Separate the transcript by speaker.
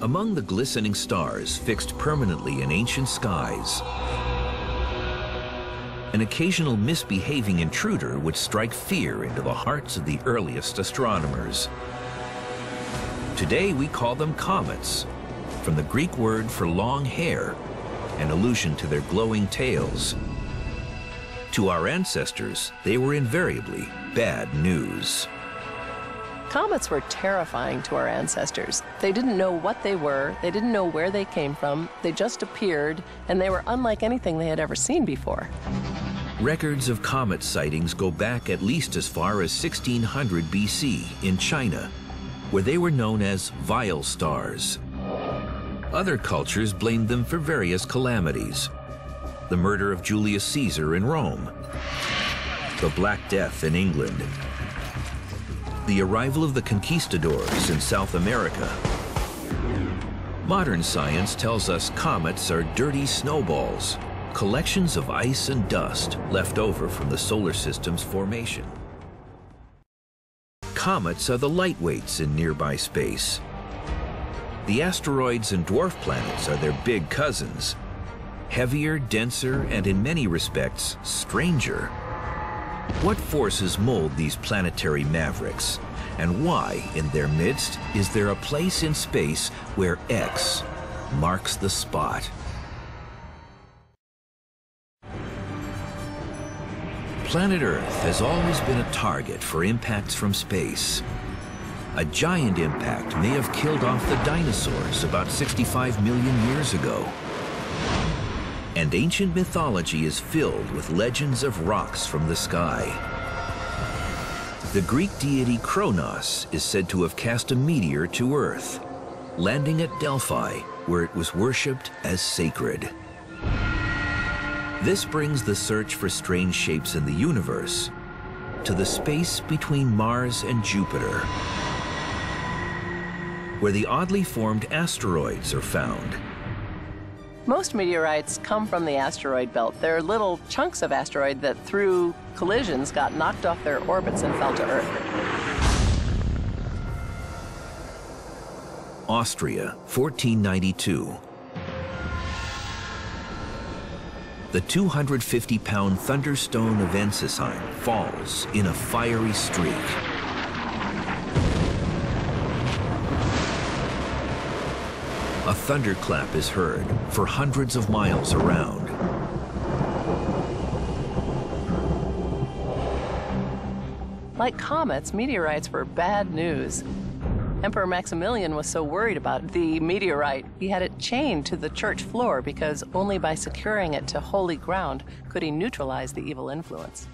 Speaker 1: Among the glistening stars fixed permanently in ancient skies, an occasional misbehaving intruder would strike fear into the hearts of the earliest astronomers. Today we call them comets, from the Greek word for long hair, an allusion to their glowing tails. To our ancestors, they were invariably bad news.
Speaker 2: Comets were terrifying to our ancestors. They didn't know what they were, they didn't know where they came from, they just appeared, and they were unlike anything they had ever seen before.
Speaker 1: Records of comet sightings go back at least as far as 1600 BC in China, where they were known as vile stars. Other cultures blamed them for various calamities: the murder of Julius Caesar in Rome, the Black Death in England, the arrival of the conquistadors in South America. Modern science tells us comets are dirty snowballs, collections of ice and dust left over from the solar system's formation. Comets are the lightweights in nearby space. The asteroids and dwarf planets are their big cousins, heavier, denser, and in many respects, stranger. What forces mold these planetary mavericks? And why, in their midst, is there a place in space where X marks the spot? Planet Earth has always been a target for impacts from space. A giant impact may have killed off the dinosaurs about 65 million years ago. And ancient mythology is filled with legends of rocks from the sky. The Greek deity Kronos is said to have cast a meteor to Earth, landing at Delphi, where it was worshipped as sacred. This brings the search for strange shapes in the universe to the space between Mars and Jupiter, where the oddly formed asteroids are found.
Speaker 2: Most meteorites come from the asteroid belt. They're little chunks of asteroid that, through collisions, got knocked off their orbits and fell to Earth.
Speaker 1: Austria, 1492. The 250-pound thunderstone of Ensisheim falls in a fiery streak. A thunderclap is heard for hundreds of miles around.
Speaker 2: Like comets, meteorites were bad news. Emperor Maximilian was so worried about the meteorite, he had it chained to the church floor because only by securing it to holy ground could he neutralize the evil influence.